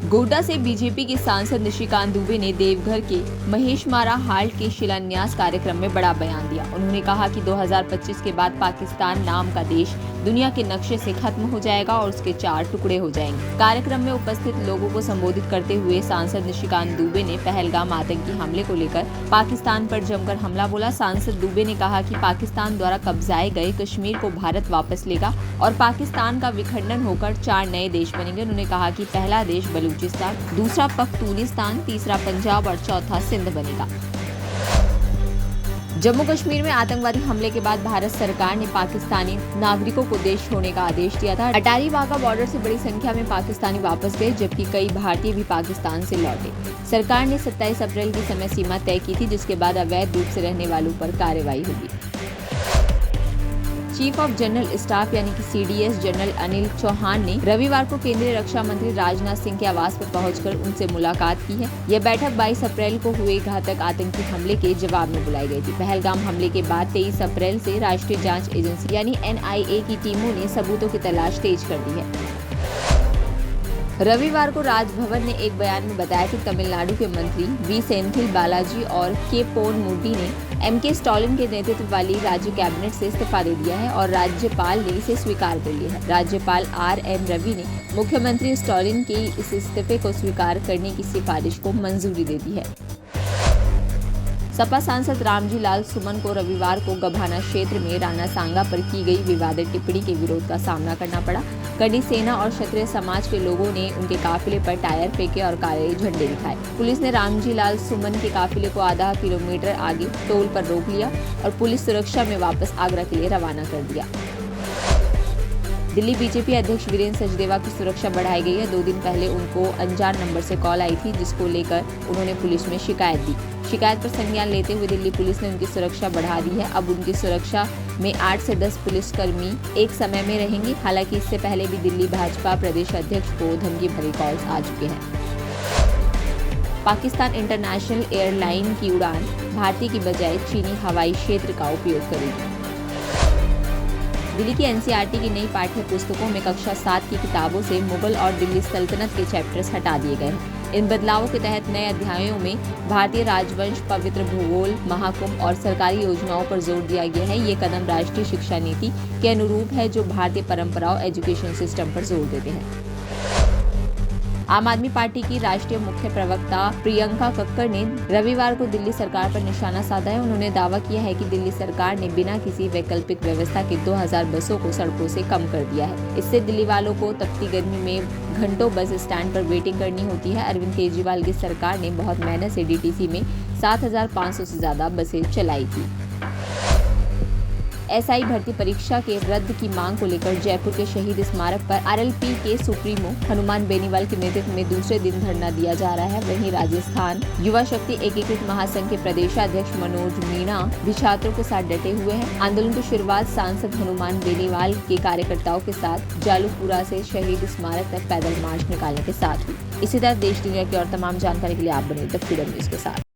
गोड्डा से बीजेपी के सांसद निशिकांत दुबे ने देवघर के महेशमारा हाल्ट के शिलान्यास कार्यक्रम में बड़ा बयान दिया। उन्होंने कहा कि 2025 के बाद पाकिस्तान नाम का देश दुनिया के नक्शे से खत्म हो जाएगा और उसके 4 टुकड़े हो जाएंगे। कार्यक्रम में उपस्थित लोगों को संबोधित करते हुए सांसद निशिकांत दुबे ने पहलगाम आतंकी हमले को लेकर पाकिस्तान पर जमकर हमला बोला। सांसद दुबे ने कहा कि पाकिस्तान द्वारा कब्जाए गए कश्मीर को भारत वापस लेगा और पाकिस्तान का विखंडन होकर 4 नए देश बनेंगे। उन्होंने कहा कि पहला देश बलूचिस्तान, दूसरा पख्तूनिस्तान, तीसरा पंजाब और चौथा सिंध बनेगा। जम्मू कश्मीर में आतंकवादी हमले के बाद भारत सरकार ने पाकिस्तानी नागरिकों को देश छोड़ने का आदेश दिया था। अटारी वाघा बॉर्डर से बड़ी संख्या में पाकिस्तानी वापस गए, जबकि कई भारतीय भी पाकिस्तान से लौटे। सरकार ने 27 अप्रैल की समय सीमा तय की थी, जिसके बाद अवैध रूप से रहने वालों पर कार्रवाई होगी। चीफ ऑफ जनरल स्टाफ यानी कि CDS जनरल अनिल चौहान ने रविवार को केंद्रीय रक्षा मंत्री राजनाथ सिंह के आवास पर पहुंचकर उनसे मुलाकात की है। यह बैठक 22 अप्रैल को हुए घातक आतंकी हमले के जवाब में बुलाई गई थी। पहलगाम हमले के बाद 23 अप्रैल से राष्ट्रीय जांच एजेंसी यानी NIA की टीमों ने सबूतों की तलाश तेज कर दी है। रविवार को राजभवन ने एक बयान में बताया कि तमिलनाडु के मंत्री V सेंथिल बालाजी और K पोन मुडी ने MK स्टालिन के नेतृत्व वाली राज्य कैबिनेट से इस्तीफा दे दिया है और राज्यपाल ने इसे स्वीकार कर लिया है। राज्यपाल RM रवि ने मुख्यमंत्री स्टालिन के इस इस्तीफे को स्वीकार करने की सिफारिश को मंजूरी दे दी है। सपा सांसद रामजी लाल सुमन को रविवार को गभाना क्षेत्र में राणा सांगा पर की गई विवादित टिप्पणी के विरोध का सामना करना पड़ा। कड़ी सेना और क्षत्रिय समाज के लोगों ने उनके काफिले पर टायर फेंके और काले झंडे दिखाए। पुलिस ने रामजी लाल सुमन के काफिले को आधा किलोमीटर आगे टोल पर रोक लिया और पुलिस सुरक्षा में वापस आगरा के लिए रवाना कर दिया। दिल्ली बीजेपी अध्यक्ष वीरेंद्र सचदेवा की सुरक्षा बढ़ाई गई है। 2 दिन पहले उनको अनजान नंबर से कॉल आई थी, जिसको लेकर उन्होंने पुलिस में शिकायत दी। शिकायत पर संज्ञान लेते हुए दिल्ली पुलिस ने उनकी सुरक्षा बढ़ा दी है। अब उनकी सुरक्षा में 8 से 10 पुलिसकर्मी एक समय में रहेंगे। हालांकि इससे पहले भी दिल्ली भाजपा प्रदेश अध्यक्ष को धमकी भरे कॉल्स आ चुके हैं। पाकिस्तान इंटरनेशनल एयरलाइन की उड़ान भारतीय की बजाय चीनी हवाई क्षेत्र का उपयोग करेगी। दिल्ली की NCERT की नई पाठ्य पुस्तकों में कक्षा 7 की किताबों से मुगल और दिल्ली सल्तनत के चैप्टर्स हटा दिए गए हैं। इन बदलावों के तहत नए अध्यायों में भारतीय राजवंश, पवित्र भूगोल, महाकुंभ और सरकारी योजनाओं पर जोर दिया गया है। ये कदम राष्ट्रीय शिक्षा नीति के अनुरूप है, जो भारतीय परंपराओं एजुकेशन सिस्टम पर जोर देते हैं। आम आदमी पार्टी की राष्ट्रीय मुख्य प्रवक्ता प्रियंका कक्कड़ ने रविवार को दिल्ली सरकार पर निशाना साधा है। उन्होंने दावा किया है कि दिल्ली सरकार ने बिना किसी वैकल्पिक व्यवस्था के 2000 बसों को सड़कों से कम कर दिया है। इससे दिल्ली वालों को तपती गर्मी में घंटों बस स्टैंड पर वेटिंग करनी होती है। अरविंद केजरीवाल की सरकार ने बहुत मेहनत से DTC में 7500 से ज्यादा बसें चलाई थी। SI भर्ती परीक्षा के रद्द की मांग को लेकर जयपुर के शहीद स्मारक पर RLP के सुप्रीमो हनुमान बेनीवाल के नेतृत्व में दूसरे दिन धरना दिया जा रहा है। वहीं राजस्थान युवा शक्ति एकीकृत महासंघ के प्रदेशाध्यक्ष मनोज मीणा भी छात्रों के साथ डटे हुए हैं। आंदोलन की शुरुआत सांसद हनुमान बेनीवाल के कार्यकर्ताओं के साथ जालूपुरा से शहीद स्मारक तक पैदल मार्च निकालने के साथ हुई। इसी तरह देश दुनिया की और तमाम जानकारी के लिए आप बने द फ्रीडम न्यूज के साथ।